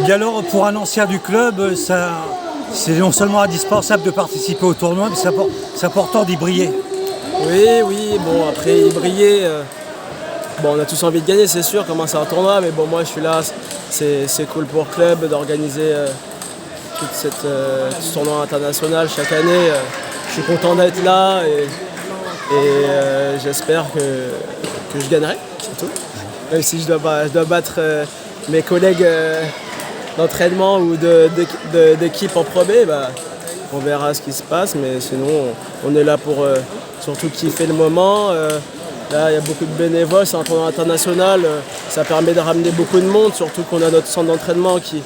Et alors, pour un ancien du club, c'est non seulement indispensable de participer au tournoi, mais c'est important d'y briller. Oui, bon après y briller, bon on a tous envie de gagner c'est sûr, comment c'est un tournoi, mais bon moi je suis là, c'est cool pour le club d'organiser ce tournoi international chaque année. Je suis content d'être là et j'espère que je gagnerai, c'est tout. Même si je dois battre mes collègues d'entraînement ou d'équipe en Pro B, bah, on verra ce qui se passe, mais sinon on est là pour surtout kiffer le moment. Là il y a beaucoup de bénévoles, c'est un tournoi international, ça permet de ramener beaucoup de monde, surtout qu'on a notre centre d'entraînement qui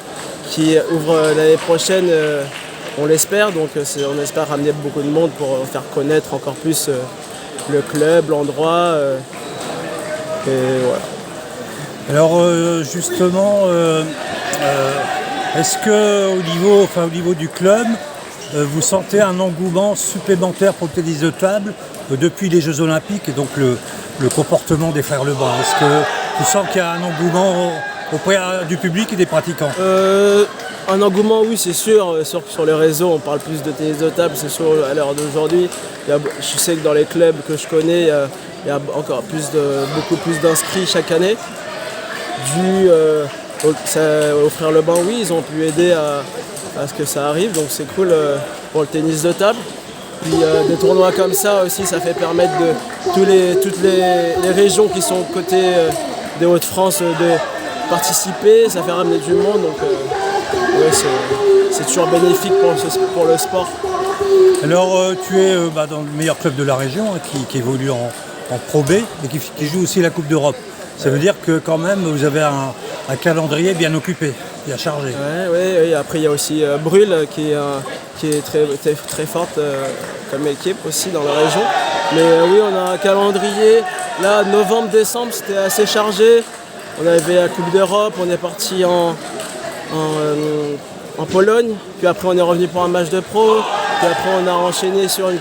ouvre l'année prochaine, on l'espère, donc on espère ramener beaucoup de monde pour faire connaître encore plus le club, l'endroit. Et voilà. Alors justement, est-ce que au niveau du club, vous sentez un engouement supplémentaire pour le tennis de table depuis les Jeux Olympiques et donc le comportement des frères Lebrun? Est-ce que tu sens qu'il y a un engouement auprès du public et des pratiquants? Un engouement, oui, c'est sûr. Sur les réseaux, on parle plus de tennis de table, c'est sûr, à l'heure d'aujourd'hui. Je sais que dans les clubs que je connais, il y a encore beaucoup plus d'inscrits chaque année. Dû aux frères Lebrun, oui, ils ont pu aider à ce que ça arrive, donc c'est cool pour le tennis de table. Puis des tournois comme ça aussi, ça fait permettre toutes les régions qui sont côté des Hauts-de-France de participer, ça fait ramener du monde, donc ouais, c'est toujours bénéfique pour le sport. Alors tu es dans le meilleur club de la région, hein, qui évolue en Pro B, mais qui joue aussi la Coupe d'Europe. Ça veut dire que quand même vous avez un calendrier bien occupé, bien chargé. Oui. Après il y a aussi Brûle qui est très forte comme équipe aussi dans la région. Mais oui, on a un calendrier. Là, novembre-décembre, c'était assez chargé. On avait la Coupe d'Europe, on est parti en Pologne, puis après on est revenu pour un match de pro, puis après on a enchaîné sur une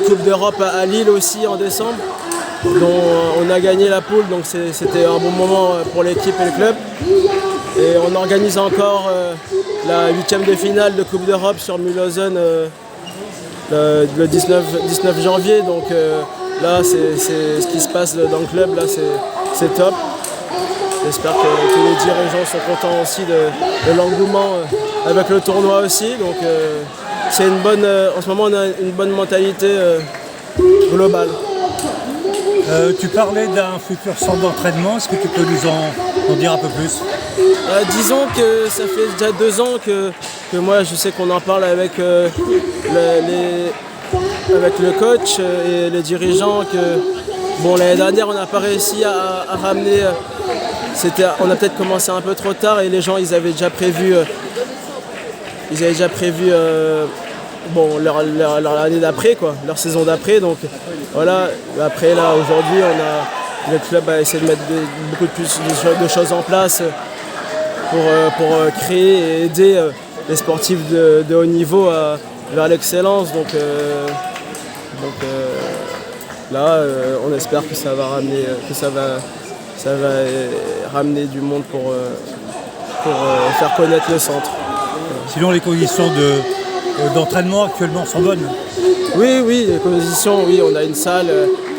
Coupe d'Europe à Lille aussi en décembre, dont on a gagné la poule, donc c'était un bon moment pour l'équipe et le club. Et on organise encore la 8e de finale de Coupe d'Europe sur Mulhausen le 19 janvier, donc là c'est ce qui se passe dans le club, là c'est top. J'espère que tous les dirigeants sont contents aussi de l'engouement avec le tournoi aussi. Donc c'est en ce moment on a une bonne mentalité globale. Tu parlais d'un futur centre d'entraînement, est-ce que tu peux nous en dire un peu plus? Disons que ça fait déjà 2 ans que moi je sais qu'on en parle avec le coach et les dirigeants. L'année dernière on n'a pas réussi à ramener. On a peut-être commencé un peu trop tard et les gens ils avaient déjà prévu leur année d'après, quoi, leur saison d'après. Donc voilà, après là aujourd'hui le club a essayé de mettre beaucoup plus de choses en place pour créer et aider les sportifs de haut niveau vers l'excellence. Donc là on espère que ça va ramener du monde pour faire connaître le centre. Sinon les conditions d'entraînement actuellement sont bonnes? Oui, les conditions, oui, on a une salle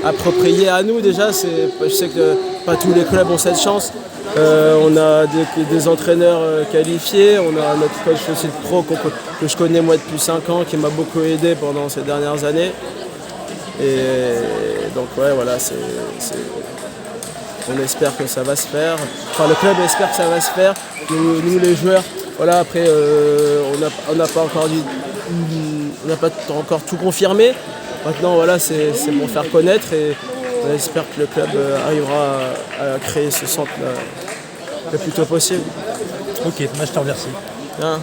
appropriée à nous déjà. Je sais que pas tous les clubs ont cette chance. On a des entraîneurs qualifiés, on a notre coach aussi de pro que je connais moi depuis 5 ans, qui m'a beaucoup aidé pendant ces dernières années. Et donc ouais, voilà, on espère que ça va se faire. Enfin, le club espère que ça va se faire. Nous les joueurs, voilà, après on n'a pas encore tout confirmé. Maintenant voilà, c'est pour faire connaître et on espère que le club arrivera à créer ce centre le plus tôt possible. Ok, moi je te remercie. Bien.